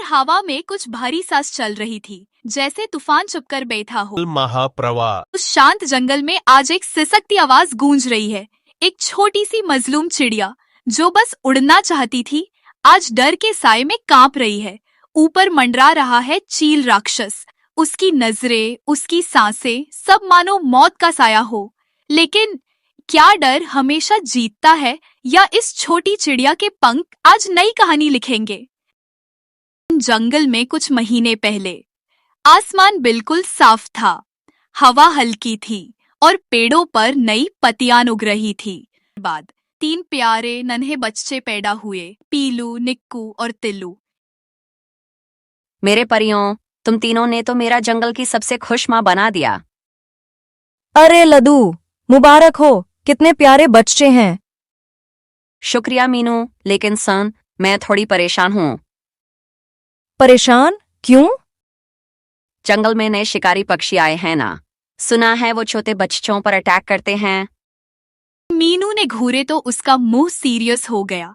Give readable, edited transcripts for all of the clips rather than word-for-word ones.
हवा में कुछ भारी सांस चल रही थी, जैसे तूफान चुपकर बैठा हो। महाप्रवाह। उस शांत जंगल में आज एक सिसकती आवाज गूंज रही है। एक छोटी सी मजलूम चिड़िया जो बस उड़ना चाहती थी, आज डर के साए में कांप रही है। ऊपर मंडरा रहा है चील राक्षस। उसकी नजरें, उसकी सांसें, सब मानो मौत का साया हो। लेकिन क्या डर हमेशा जीतता है, या इस छोटी चिड़िया के पंख आज नई कहानी लिखेंगे? जंगल में कुछ महीने पहले आसमान बिल्कुल साफ था, हवा हल्की थी और पेड़ों पर नई पत्तियां उग रही थी। बाद 3 प्यारे नन्हे बच्चे पैदा हुए, पीलू, निक्कू और तिल्लू। मेरे परियों, तुम तीनों ने तो मेरा जंगल की सबसे खुश माँ बना दिया। अरे लड्डू, मुबारक हो, कितने प्यारे बच्चे हैं। शुक्रिया मीनू, लेकिन सन, मैं थोड़ी परेशान हूँ। परेशान क्यों? जंगल में नए शिकारी पक्षी आए हैं ना, सुना है वो छोटे बच्चों पर अटैक करते हैं। मीनू ने घूरे तो उसका मुंह सीरियस हो गया।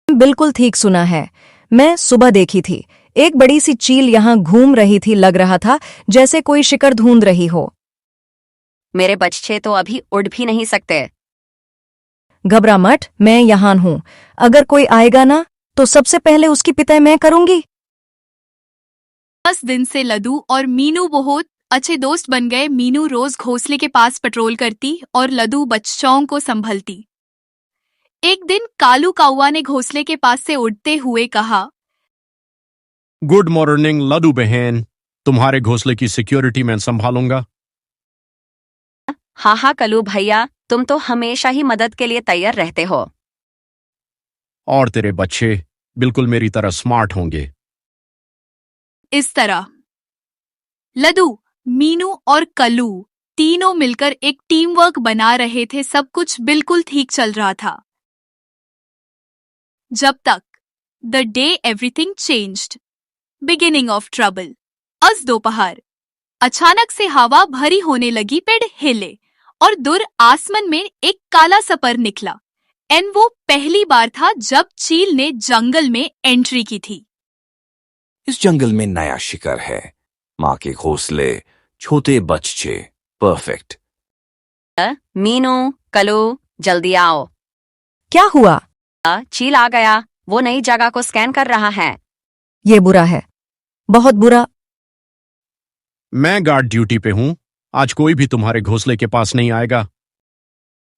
बिल्कुल ठीक सुना है, मैं सुबह देखी थी। एक बड़ी सी चील यहाँ घूम रही थी, लग रहा था जैसे कोई शिकार ढूंढ रही हो। मेरे बच्चे तो अभी उड़ भी नहीं सकते। घबरा मत, मैं यहाँ हूँ। अगर कोई आएगा ना, तो सबसे पहले उसकी पिटाई मैं करूंगी। 10 दिन से लड्डू और मीनू बहुत अच्छे दोस्त बन गए। मीनू रोज घोंसले के पास पेट्रोल करती और लड्डू बच्चों को संभलती। एक दिन कालू कौवा ने घोंसले के पास से उड़ते हुए कहा, गुड मॉर्निंग लड्डू बहन, तुम्हारे घोंसले की सिक्योरिटी मैं संभालूंगा। हाँ हाँ कलू भैया, तुम तो हमेशा ही मदद के लिए तैयार रहते हो। और तेरे बच्चे बिल्कुल मेरी तरह स्मार्ट होंगे। इस तरह लड्डू, मीनू और कलू तीनों मिलकर एक टीम वर्क बना रहे थे। सब कुछ बिल्कुल ठीक चल रहा था, जब तक the day everything changed, beginning of trouble. अज दोपहर अचानक से हवा भरी होने लगी, पेड़ हिले और दूर आसमान में एक काला सपर निकला। एंड वो पहली बार था जब चील ने जंगल में एंट्री की थी। इस जंगल में नया शिकार है, माँ के घोंसले, छोटे बच्चे, परफेक्ट। मीनू, कलू, जल्दी आओ। क्या हुआ? चील आ गया, वो नई जगह को स्कैन कर रहा है। ये बुरा है, बहुत बुरा। मैं गार्ड ड्यूटी पे हूँ, आज कोई भी तुम्हारे घोंसले के पास नहीं आएगा।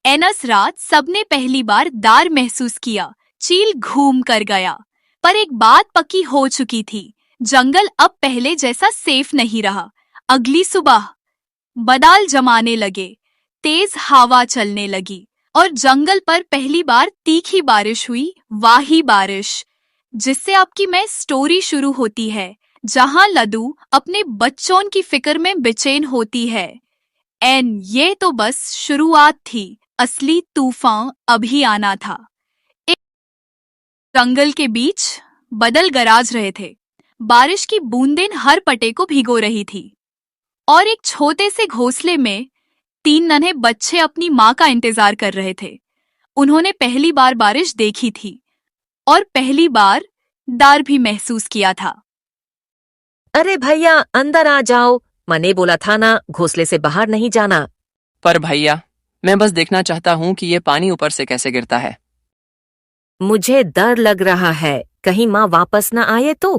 एनस रात सबने पहली बार डर महसूस किया। चील घूम कर गया, पर एक बात पक्की हो चुकी थी, जंगल अब पहले जैसा सेफ नहीं रहा। अगली सुबह बादल जमाने लगे, तेज हवा चलने लगी और जंगल पर पहली बार तीखी बारिश हुई। वाही बारिश जिससे आपकी मैं स्टोरी शुरू होती है, जहां लड्डू अपने बच्चों की फिक्र में बेचैन होती है। एन ये तो बस शुरुआत थी, असली तूफान अभी आना था। एक जंगल के बीच बादल गरज रहे थे, बारिश की बूंदें हर पत्ते को भिगो रही थी और एक छोटे से घोंसले में 3 नन्हे बच्चे अपनी माँ का इंतजार कर रहे थे। उन्होंने पहली बार बारिश देखी थी और पहली बार डर भी महसूस किया था। अरे भैया, अंदर आ जाओ, मैंने बोला था ना, घोंसले से बाहर नहीं जाना। पर भैया, मैं बस देखना चाहता हूँ कि ये पानी ऊपर से कैसे गिरता है। मुझे डर लग रहा है, कहीं माँ वापस न आए तो।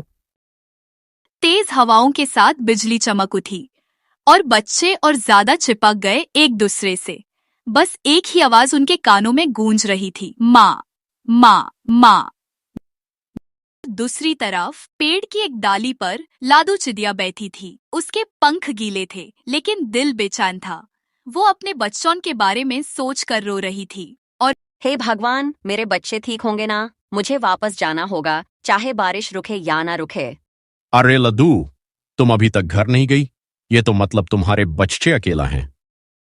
तेज हवाओं के साथ बिजली चमक उठी और बच्चे और ज्यादा चिपक गए एक दूसरे से। बस एक ही आवाज उनके कानों में गूंज रही थी, माँ माँ माँ। दूसरी तरफ पेड़ की एक डाली पर लाडू चिड़िया बैठी थी। उसके पंख गीले थे लेकिन दिल बेचैन था। वो अपने बच्चों के बारे में सोच कर रो रही थी और हे भगवान, मेरे बच्चे ठीक होंगे ना? मुझे वापस जाना होगा, चाहे बारिश रुके या ना रुके। अरे लड्डू, तुम अभी तक घर नहीं गई? ये तो मतलब तुम्हारे बच्चे अकेला हैं।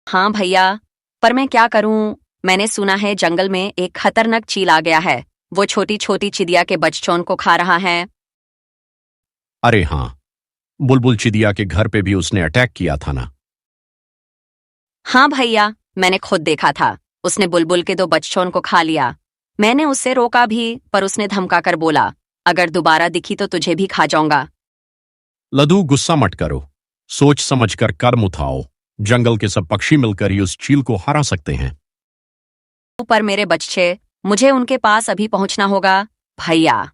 हाँ भैया, पर मैं क्या करूं? मैंने सुना है जंगल में एक खतरनाक चील आ गया है, वो छोटी छोटी चिड़िया के बच्चों को खा रहा है। अरे हाँ, बुलबुल चिड़िया के घर पे भी उसने अटैक किया था ना। हाँ भैया, मैंने खुद देखा था, उसने बुलबुल के 2 बच्चों को खा लिया। मैंने उससे रोका भी, पर उसने धमका कर बोला, अगर दोबारा दिखी तो तुझे भी खा जाऊंगा। लड्डू गुस्सा मत करो, सोच समझकर कदम उठाओ। जंगल के सब पक्षी मिलकर ही उस चील को हरा सकते हैं। पर मेरे बच्चे, मुझे उनके पास अभी पहुंचना होगा भैया।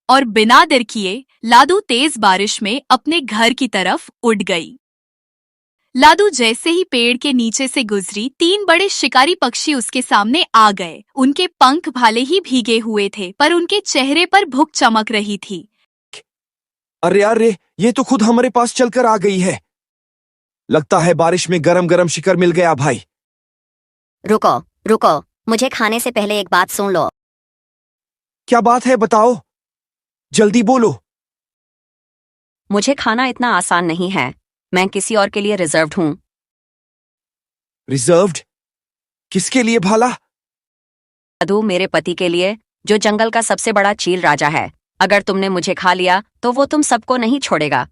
और बिना देर किए लाडू तेज बारिश में अपने घर की तरफ उड़ गई। लाडू जैसे ही पेड़ के नीचे से गुजरी, 3 बड़े शिकारी पक्षी उसके सामने आ गए। उनके पंख भले ही भीगे हुए थे, पर उनके चेहरे पर भूख चमक रही थी। अरे अरे, ये तो खुद हमारे पास चलकर आ गई है। लगता है बारिश में गरम गरम शिकार मिल गया भाई। रुको रुको, मुझे खाने से पहले एक बात सुन लो। क्या बात है बताओ, जल्दी बोलो। मुझे खाना इतना आसान नहीं है, मैं किसी और के लिए रिजर्व्ड हूं। रिजर्व्ड? किसके लिए भाला? लाडू, मेरे पति के लिए, जो जंगल का सबसे बड़ा चील राजा है। अगर तुमने मुझे खा लिया तो वो तुम सबको नहीं छोड़ेगा।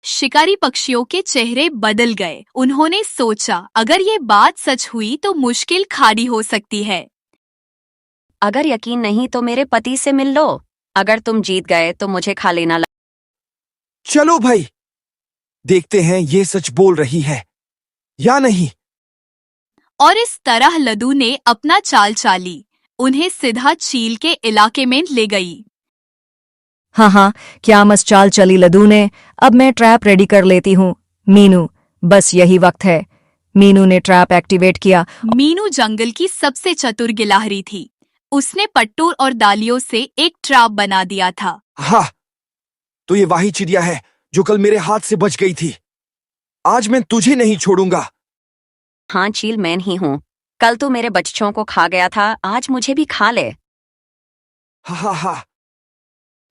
शिकारी पक्षियों के चेहरे बदल गए। उन्होंने सोचा, अगर ये बात सच हुई तो मुश्किल खाड़ी हो सकती है। अगर यकीन नहीं तो मेरे पति से मिल लो। अगर तुम जीत गए तो मुझे खा लेना। चलो भाई, देखते हैं ये सच बोल रही है या नहीं। और इस तरह लड्डू ने अपना चाल चाली, उन्हें सीधा चील के इलाके में ले गई। हाँ, क्या मस्त चाल चली लड्डू ने। अब मैं ट्रैप रेडी कर लेती हूँ। मीनू, बस यही वक्त है। मीनू ने ट्रैप एक्टिवेट किया। मीनू जंगल की सबसे चतुर गिलहरी थी। उसने पट्टू और डालियों से एक ट्रैप बना दिया था। हाँ, तो ये वही चिड़िया है जो कल मेरे हाथ से बच गई थी। आज मैं तुझे नहीं छोड़ूंगा। हाँ चील, मैं ही हूँ। कल तू मेरे बच्चों को खा गया था, आज मुझे भी खा ले। हा,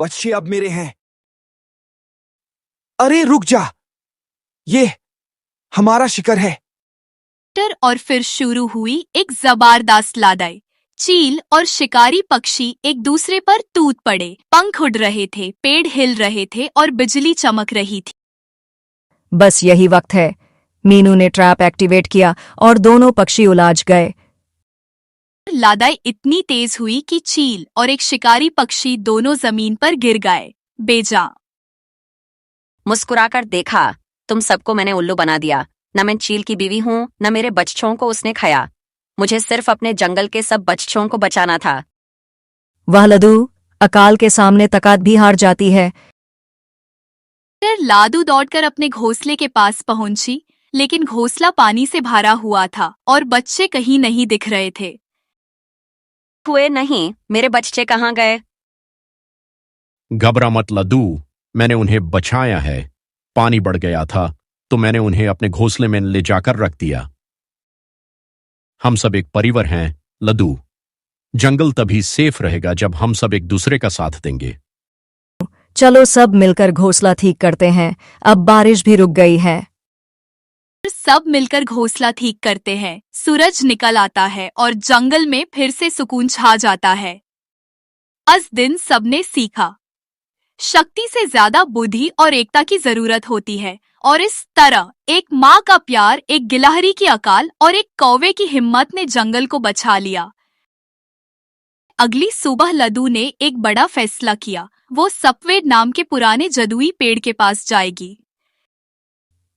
बच्चे अब मेरे हैं। अरे रुक जा, ये हमारा शिकार है। और फिर शुरू हुई एक जबरदस्त लड़ाई। चील और शिकारी पक्षी एक दूसरे पर टूट पड़े। पंख उड़ रहे थे, पेड़ हिल रहे थे और बिजली चमक रही थी। बस यही वक्त है। मीनू ने ट्रैप एक्टिवेट किया और दोनों पक्षी उलाझ गए। लड़ाई इतनी तेज हुई कि चील और एक शिकारी पक्षी दोनों जमीन पर गिर गए, बेजान। मुस्कुराकर देखा, तुम सबको मैंने उल्लू बना दिया। न मैं चील की बीवी हूँ, न मेरे बच्चों को उसने खाया। मुझे सिर्फ अपने जंगल के सब बच्चों को बचाना था। वह लड्डू अकाल के सामने तकात भी हार जाती है। फिर लाडू दौड़कर अपने घोंसले के पास पहुंची, लेकिन घोंसला पानी से भरा हुआ था और बच्चे कहीं नहीं दिख रहे थे। हुए नहीं, मेरे बच्चे कहाँ गए? घबरा मत लड्डू, मैंने उन्हें बचाया है। पानी बढ़ गया था तो मैंने उन्हें अपने घोंसले में ले जाकर रख दिया। हम सब एक परिवार हैं लड्डू। जंगल तभी सेफ रहेगा जब हम सब एक दूसरे का साथ देंगे। चलो सब मिलकर घोंसला ठीक करते हैं। अब बारिश भी रुक गई है। सब मिलकर घोंसला ठीक करते हैं। सूरज निकल आता है और जंगल में फिर से सुकून छा जाता है। इस दिन सबने सीखा, शक्ति से ज्यादा बुद्धि और एकता की जरूरत होती है। और इस तरह एक माँ का प्यार, एक गिलहरी की अकाल और एक कौवे की हिम्मत ने जंगल को बचा लिया। अगली सुबह लड्डू ने एक बड़ा फैसला किया। वो सफेद नाम के पुराने जदुई पेड़ के पास जाएगी।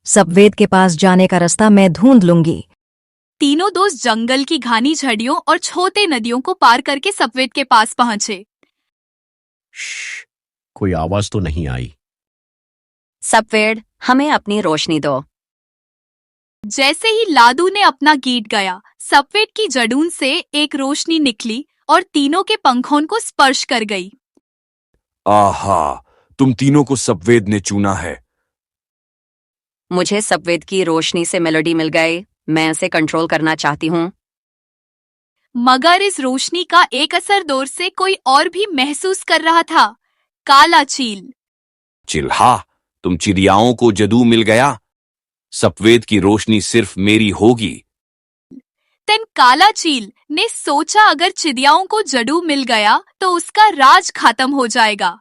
सफेद के पास जाने का रास्ता मैं ढूंढ लूंगी। तीनों दोस्त जंगल की घनी झड़ियों और छोटे नदियों को पार करके सफेद के पास पहुंचे। श्श, कोई आवाज तो नहीं आई। सफेद, हमें अपनी रोशनी दो। जैसे ही लाडू ने अपना गीत गाया, सफेद की जड़ून से एक रोशनी निकली और तीनों के पंखों को स्पर्श कर गई। आहा, तुम तीनों को सफेद ने चुना है। मुझे सफेद की रोशनी से मेलोडी मिल गई। मैं इसे कंट्रोल करना चाहती हूँ। मगर इस रोशनी का एक असर दौर से कोई और भी महसूस कर रहा था, काला चील। चिल्हा, तुम चिड़ियाओं को जदू मिल गया। सफेद की रोशनी सिर्फ मेरी होगी। तन काला चील ने सोचा, अगर चिड़ियाओं को जदू मिल गया तो उसका राज खत्म हो जाएगा।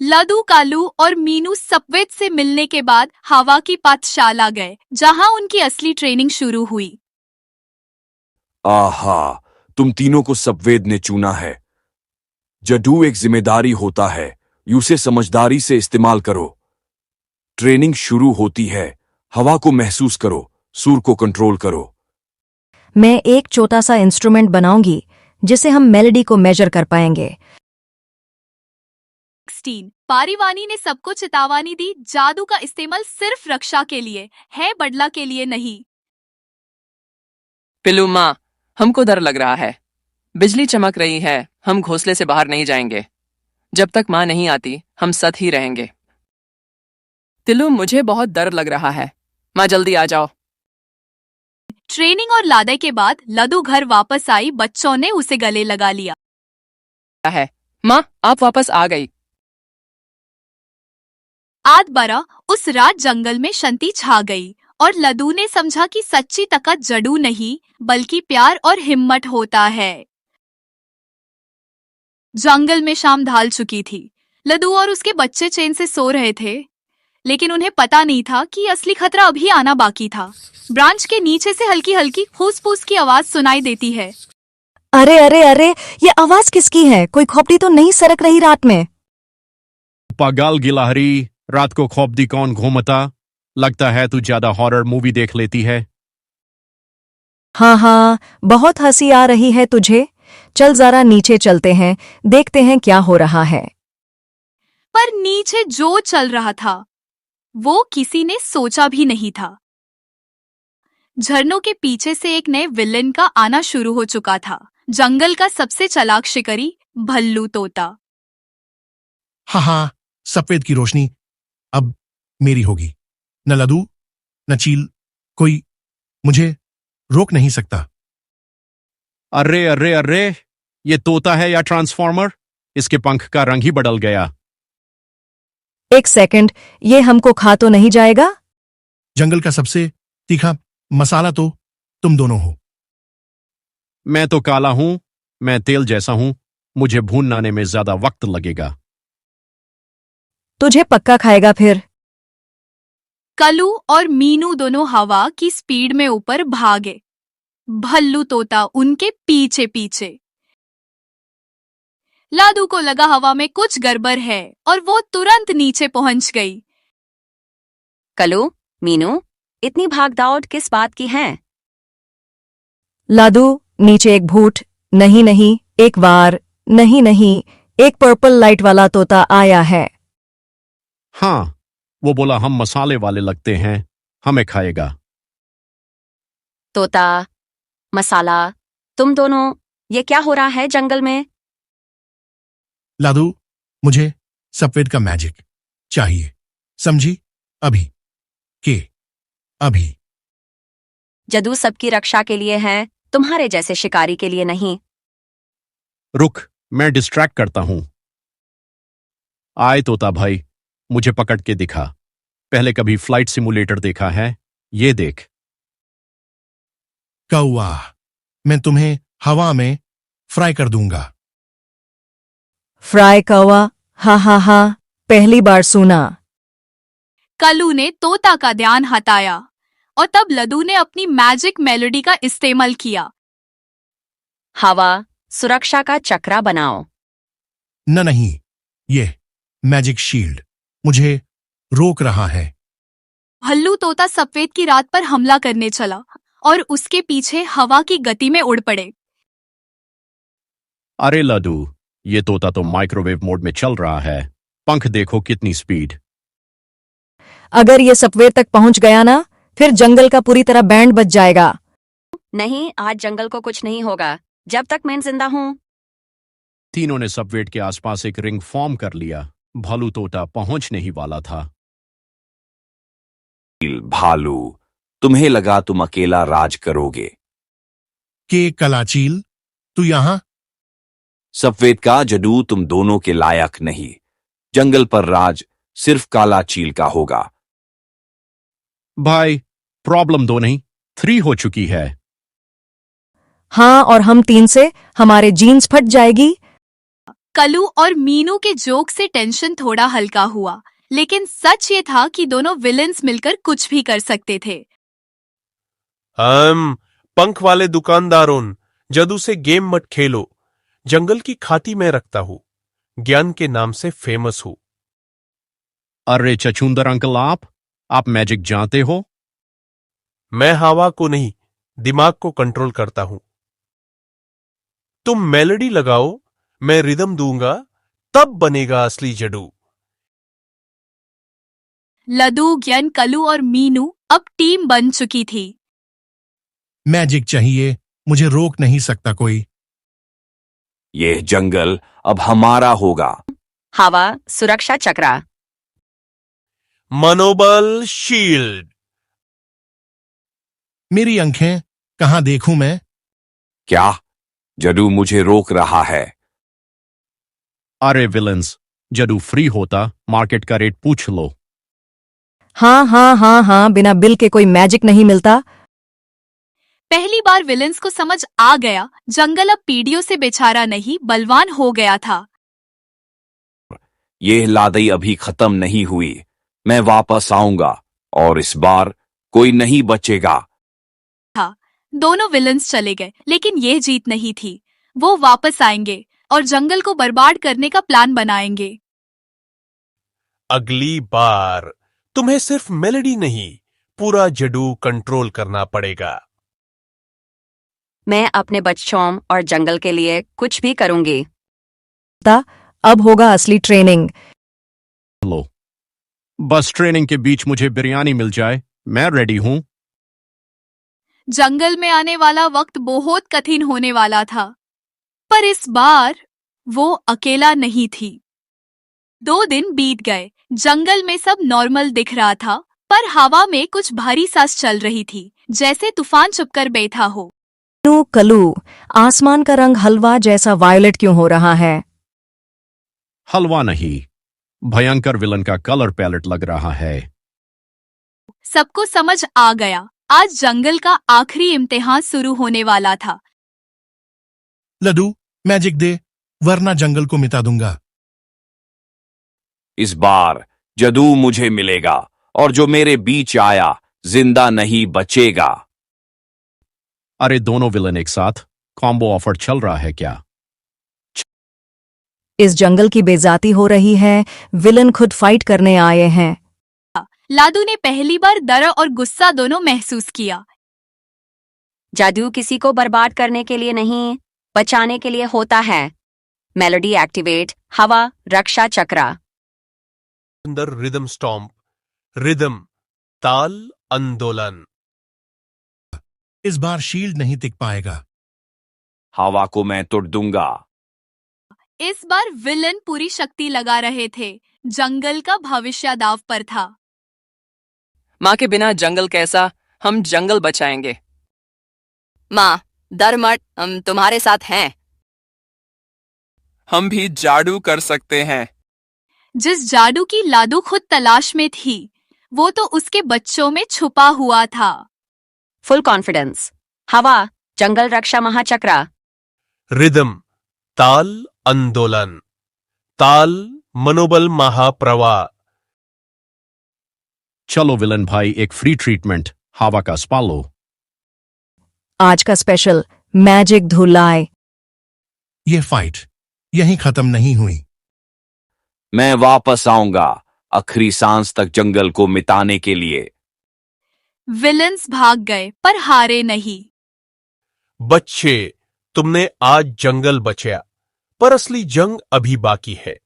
लड्डू, कालू और मीनू सफेद से मिलने के बाद हवा की पाठशाला गए, जहां उनकी असली ट्रेनिंग शुरू हुई। आहा, तुम तीनों को सफेद ने चुना है। जडू एक जिम्मेदारी होता है, उसे समझदारी से इस्तेमाल करो। ट्रेनिंग शुरू होती है। हवा को महसूस करो, सुर को कंट्रोल करो। मैं एक छोटा सा इंस्ट्रूमेंट बनाऊंगी जिसे हम मेलोडी को मेजर कर पाएंगे। 16 पारिवानी ने सबको चेतावनी दी, जादू का इस्तेमाल सिर्फ रक्षा के लिए है, बदला के लिए नहीं। पिल्लू माँ, हमको डर लग रहा है। बिजली चमक रही है, हम घोंसले से बाहर नहीं जाएंगे। जब तक माँ नहीं आती हम साथ ही रहेंगे। तिल्लू, मुझे बहुत डर लग रहा है। माँ जल्दी आ जाओ। ट्रेनिंग और लादे के बाद लदू घर वापस आई, बच्चों ने उसे गले लगा लिया। है माँ, आप वापस आ गई। आध बरा उस रात जंगल में शांति छा गई और लदू ने समझा कि सच्ची ताकत जड़ू नहीं बल्कि प्यार और हिम्मत होता है। जंगल में शाम ढल चुकी थी। लदू और उसके बच्चे चैन से सो रहे थे, लेकिन उन्हें पता नहीं था कि असली खतरा अभी आना बाकी था। ब्रांच के नीचे से हल्की हल्की फूस-फूस की आवाज सुनाई देती है। अरे अरे अरे, ये आवाज किसकी है? कोई खोपड़ी तो नहीं सरक रही रात में? पागल गिलहरी, रात को खोपड़ी कौन घूमता? लगता है तू ज्यादा हॉरर मूवी देख लेती है। हाँ, बहुत हंसी आ रही है तुझे। चल जरा नीचे चलते हैं, देखते हैं क्या हो रहा है। पर नीचे जो चल रहा था वो किसी ने सोचा भी नहीं था। झरनों के पीछे से एक नए विलेन का आना शुरू हो चुका था, जंगल का सबसे चालाक शिकारी भल्लू तोता। हाँ, सफेद की रोशनी अब मेरी होगी। न लदू न चील, कोई मुझे रोक नहीं सकता। अरे अरे अरे, ये तोता है या ट्रांसफॉर्मर? इसके पंख का रंग ही बदल गया। एक सेकंड, ये हमको खा तो नहीं जाएगा? जंगल का सबसे तीखा मसाला तो तुम दोनों हो। मैं तो काला हूं, मैं तेल जैसा हूं, मुझे भूनने में ज्यादा वक्त लगेगा। तुझे पक्का खाएगा फिर। कलू और मीनू दोनों हवा की स्पीड में ऊपर भागे, भल्लू तोता उनके पीछे पीछे। लादू को लगा हवा में कुछ गड़बड़ है और वो तुरंत नीचे पहुंच गई। कलू, मीनू, इतनी भागदौड़ किस बात की है? लादू, नीचे एक भूत, नहीं, एक वार, नहीं, एक पर्पल लाइट वाला तोता आया है। हाँ, वो बोला हम मसाले वाले लगते हैं, हमें खाएगा। तोता, मसाला, तुम दोनों, ये क्या हो रहा है जंगल में? लादू, मुझे सफेद का मैजिक चाहिए, समझी? अभी। जदू सबकी रक्षा के लिए है, तुम्हारे जैसे शिकारी के लिए नहीं। रुक, मैं डिस्ट्रैक्ट करता हूं। आए तोता भाई, मुझे पकड़ के दिखा। पहले कभी फ्लाइट सिमुलेटर देखा है? ये देख। कौवा, मैं तुम्हें हवा में फ्राई कर दूंगा। फ्राई कौवा? हाँ, पहली बार सुना। कलू ने तोता का ध्यान हटाया और तब लदू ने अपनी मैजिक मेलोडी का इस्तेमाल किया। हवा, सुरक्षा का चक्रा बनाओ। नहीं, ये मैजिक शील्ड मुझे रोक रहा है। भल्लू तोता सफेद की रात पर हमला करने चला और उसके पीछे हवा की गति में उड़ पड़े। अरे लड्डू, ये तोता तो माइक्रोवेव मोड में चल रहा है। पंख देखो कितनी स्पीड। अगर ये सफेद तक पहुंच गया ना, फिर जंगल का पूरी तरह बैंड बज जाएगा। नहीं, आज जंगल को कुछ नहीं होगा जब तक मैं जिंदा हूं। तीनों ने सबवेट के आसपास एक रिंग फॉर्म कर लिया। भालू तोता पहुंचने ही वाला था। भालू, तुम्हें लगा तुम अकेला राज करोगे। के कलाचील, तू यहां? सफेद का जडू तुम दोनों के लायक नहीं। जंगल पर राज सिर्फ काला चील का होगा। भाई, प्रॉब्लम 2 नहीं 3 हो चुकी है। हाँ, और हम 3 से हमारे जीन्स फट जाएगी। कलू और मीनू के जोक से टेंशन थोड़ा हल्का हुआ, लेकिन सच ये था कि दोनों विलेन्स मिलकर कुछ भी कर सकते थे। पंख वाले दुकानदारों, जदू से गेम मत खेलो। जंगल की खाती मैं रखता हूं, ज्ञान के नाम से फेमस हूं। अरे चचुंदर अंकल, आप मैजिक जानते हो? मैं हवा को नहीं, दिमाग को कंट्रोल करता हूं। तुम मेलोडी लगाओ, मैं रिदम दूंगा, तब बनेगा असली जडू। लदू, ज्ञान, कलू और मीनू अब टीम बन चुकी थी। मैजिक चाहिए, मुझे रोक नहीं सकता कोई। यह जंगल अब हमारा होगा। हवा सुरक्षा चक्रा। मनोबल शील्ड। मेरी आंखें कहां देखूं मैं? क्या? जडू मुझे रोक रहा है। अरे विलन्स, जदू फ्री होता मार्केट का रेट पूछ लो। हाँ, बिना बिल के कोई मैजिक नहीं मिलता। पहली बार विलेंस को समझ आ गया, जंगल अब पीढ़ियों से बेचारा नहीं, बलवान हो गया था। यह लादई अभी खत्म नहीं हुई। मैं वापस आऊंगा और इस बार कोई नहीं बचेगा। दोनों विलेंस चले गए, लेकिन ये जीत नहीं थी। वो वापस आएंगे और जंगल को बर्बाद करने का प्लान बनाएंगे। अगली बार तुम्हें सिर्फ मेलोडी नहीं, पूरा जडू कंट्रोल करना पड़ेगा। मैं अपने बच्चों और जंगल के लिए कुछ भी करूंगी। अब होगा असली ट्रेनिंग। लो, बस ट्रेनिंग के बीच मुझे बिरयानी मिल जाए, मैं रेडी हूं। जंगल में आने वाला वक्त बहुत कठिन होने वाला था, पर इस बार वो अकेला नहीं थी। 2 दिन बीत गए, जंगल में सब नॉर्मल दिख रहा था, पर हवा में कुछ भारी सांस चल रही थी, जैसे तूफान चुपकर बैठा हो। कलू, आसमान का रंग हलवा जैसा वायलेट क्यों हो रहा है? हलवा नहीं, भयंकर विलन का कलर पैलेट लग रहा है। सबको समझ आ गया, आज जंगल का आखिरी इम्तिहान शुरू होने वाला था। लड्डू, मैजिक दे, वरना जंगल को मिटा दूंगा। इस बार जदू मुझे मिलेगा और जो मेरे बीच आया जिंदा नहीं बचेगा। अरे दोनों विलन एक साथ, कॉम्बो ऑफर चल रहा है क्या? इस जंगल की बेइज्जती हो रही है, विलन खुद फाइट करने आए हैं। लादू ने पहली बार डर और गुस्सा दोनों महसूस किया। जादू किसी को बर्बाद करने के लिए नहीं, बचाने के लिए होता है। मेलोडी एक्टिवेट, हवा रक्षा चक्रा। अंदर रिदम स्टॉम्प, रिदम ताल आंदोलन। इस बार शील्ड नहीं टिक पाएगा। हवा को मैं तोड़ दूंगा। इस बार विलन पूरी शक्ति लगा रहे थे, जंगल का भविष्य दांव पर था। माँ के बिना जंगल कैसा? हम जंगल बचाएंगे। माँ, डर मत, हम तुम्हारे साथ हैं। हम भी जादू कर सकते हैं। जिस जादू की लादू खुद तलाश में थी, वो तो उसके बच्चों में छुपा हुआ था। फुल कॉन्फिडेंस, हवा जंगल रक्षा महाचक्रा। रिदम ताल आंदोलन, ताल मनोबल महाप्रवाह। चलो विलन भाई, एक फ्री ट्रीटमेंट, हवा का स्पा लो। आज का स्पेशल मैजिक धुलाई। ये फाइट यहीं खत्म नहीं हुई। मैं वापस आऊंगा आखिरी सांस तक जंगल को मिटाने के लिए। विलन्स भाग गए पर हारे नहीं। बच्चे, तुमने आज जंगल बचाया, पर असली जंग अभी बाकी है।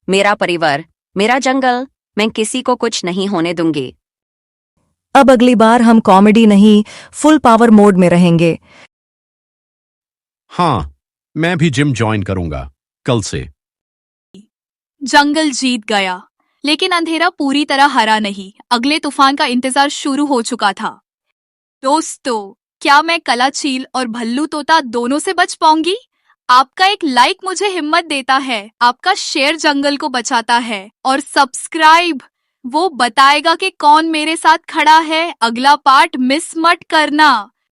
मेरा परिवार, मेरा जंगल, मैं किसी को कुछ नहीं होने दूंगी। अब अगली बार हम कॉमेडी नहीं, फुल पावर मोड में रहेंगे। हाँ, मैं भी जिम ज्वाइन करूंगा कल से। जंगल जीत गया, लेकिन अंधेरा पूरी तरह हरा नहीं। अगले तूफान का इंतजार शुरू हो चुका था। दोस्तों, क्या मैं कला चील और भल्लू तोता दोनों से बच पाऊंगी? आपका एक लाइक मुझे हिम्मत देता है, आपका शेयर जंगल को बचाता है, और सब्सक्राइब वो बताएगा कि कौन मेरे साथ खड़ा है। अगला पार्ट मिस मत करना।